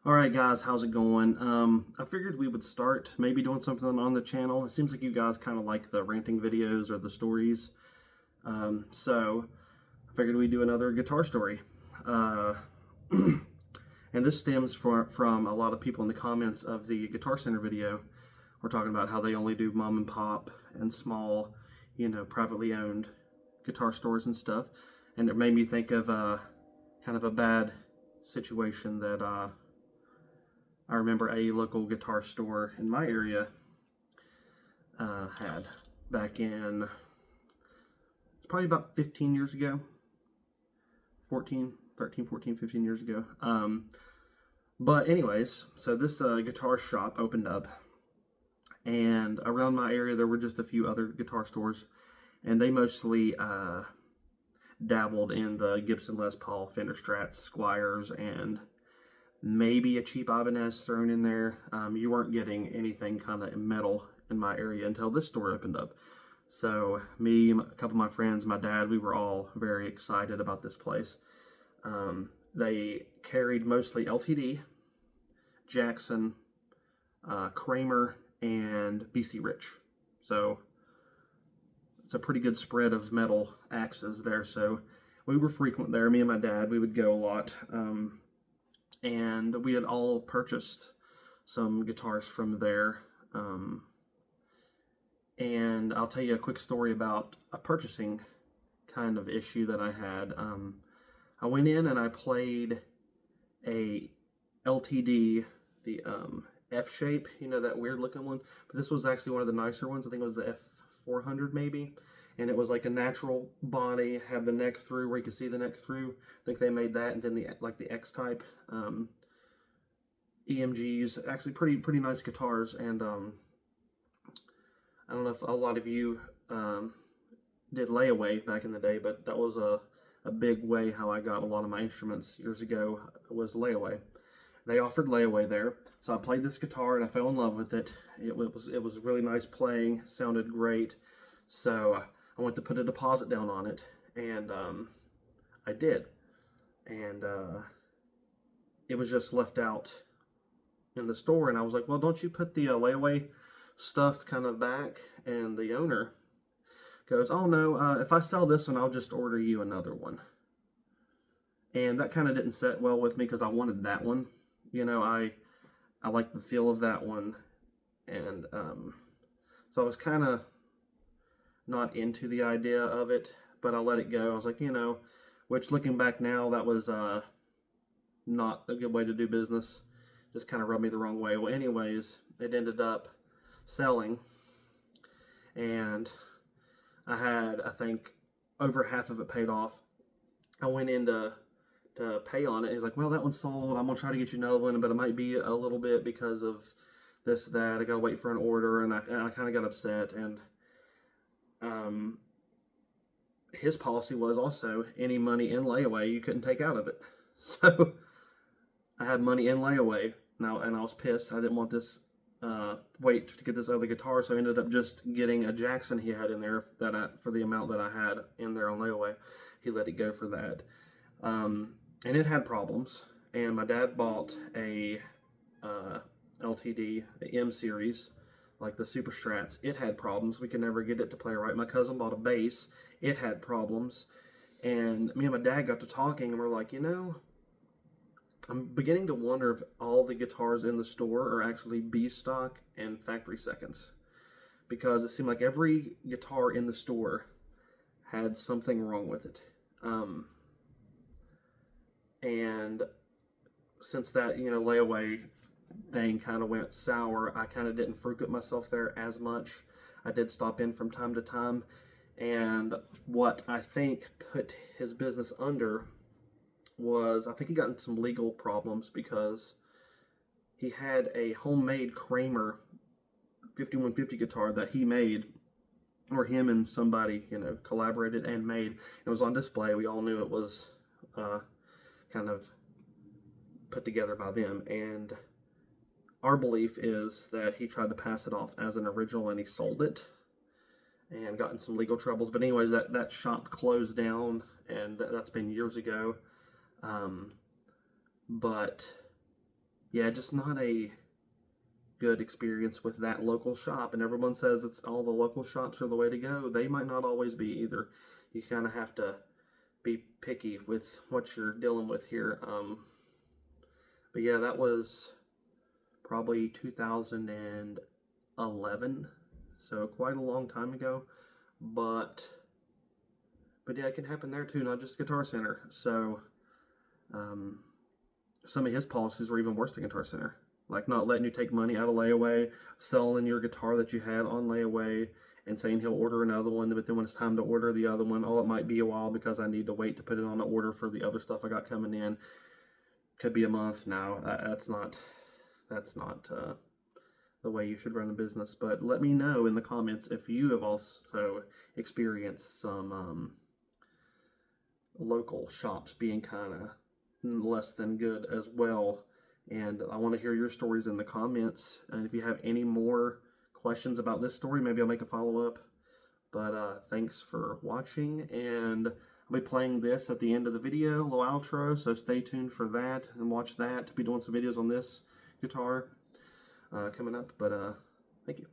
All right, guys, how's it going? I figured we would start maybe doing something on the channel. It seems like you guys kind of like the ranting videos or the stories. So I figured we'd do another guitar story. Uh, and this stems from a lot of people in the comments of the Guitar Center video. We're talking about how they only do mom and pop and small, privately owned guitar stores and stuff. And it made me think of kind of a bad situation that I remember a local guitar store in my area had back in probably about 15 years ago, 15 years ago. But anyways, so this guitar shop opened up, and around my area there were just a few other guitar stores, and they mostly dabbled in the Gibson Les Paul, Fender Strats, Squires, and maybe a cheap Ibanez thrown in there. You weren't getting anything kind of metal in my area until this store opened up. So me, a couple of my friends, my dad, we were all very excited about this place. They carried mostly LTD, Jackson, Kramer, and BC Rich. So it's a pretty good spread of metal axes there. So we were frequent there. Me and my dad, we would go a lot. And we had all purchased some guitars from there. And I'll tell you a quick story about a purchasing kind of issue that I had. I went in and I played a LTD, the F shape, that weird looking one. But this was actually one of the nicer ones. I think it was the F400 maybe. And it was like a natural body, had the neck through where you could see the neck through. I think they made that, and then the X type EMGs, actually pretty nice guitars. And I don't know if a lot of you did Layaway back in the day, but that was a big way how I got a lot of my instruments years ago, was Layaway. They offered Layaway there, so I played this guitar and I fell in love with it. It was really nice playing, sounded great. So I went to put a deposit down on it, and I did. And it was just left out in the store, and I was like, well, don't you put the Layaway stuff kind of back? And the owner goes, oh no, if I sell this one, I'll just order you another one. And that kind of didn't sit well with me because I wanted that one. I like the feel of that one. And so I was kind of not into the idea of it, but I let it go. I was like, which looking back now, that was not a good way to do business. Just kind of rubbed me the wrong way. Well, anyways, it ended up selling, and I had, I think, over half of it paid off. I went in to pay on it. He's like, well, that one's sold. I'm going to try to get you another one, but it might be a little bit because of this, that. I got to wait for an order, and I kind of got upset. And his policy was also any money in Layaway you couldn't take out of it. So I had money in Layaway now, and I was pissed. I didn't want this wait to get this other guitar, so I ended up just getting a Jackson he had in there for the amount that I had in there on Layaway. He let it go for that. And it had problems, and my dad bought a LTD, the M series, like the Super Strats. It had problems. We could never get it to play right. My cousin bought a bass. It had problems. And me and my dad got to talking, and we're like, I'm beginning to wonder if all the guitars in the store are actually B stock and factory seconds. Because it seemed like every guitar in the store had something wrong with it. And since that, Layaway thing kind of went sour, I kind of didn't frequent myself there as much. I did stop in from time to time. And what I think put his business under was, I think he got in some legal problems because he had a homemade Kramer 5150 guitar that he made, or him and somebody, collaborated and made. It was on display. We all knew it was kind of put together by them, and our belief is that he tried to pass it off as an original and he sold it and got in some legal troubles. But anyways, that shop closed down, and that's been years ago. But yeah, just not a good experience with that local shop. And everyone says it's all the local shops are the way to go. They might not always be either. You kind of have to be picky with what you're dealing with here. But yeah, that was probably 2011, so quite a long time ago. But yeah, it can happen there too, not just Guitar Center. So um, some of his policies were even worse than Guitar Center, like not letting you take money out of layaway, selling your guitar that you had on layaway, and saying he'll order another one, but then when it's time to order the other one, oh, it might be a while because I need to wait to put it on the order for the other stuff I got coming in. Could be a month now. That's not the way you should run a business. But let me know in the comments if you have also experienced some local shops being kind of less than good as well. And I want to hear your stories in the comments. And if you have any more questions about this story, maybe I'll make a follow-up. But thanks for watching, and I'll be playing this at the end of the video, little outro, so stay tuned for that and watch that. I'll be doing some videos on this guitar coming up, but thank you.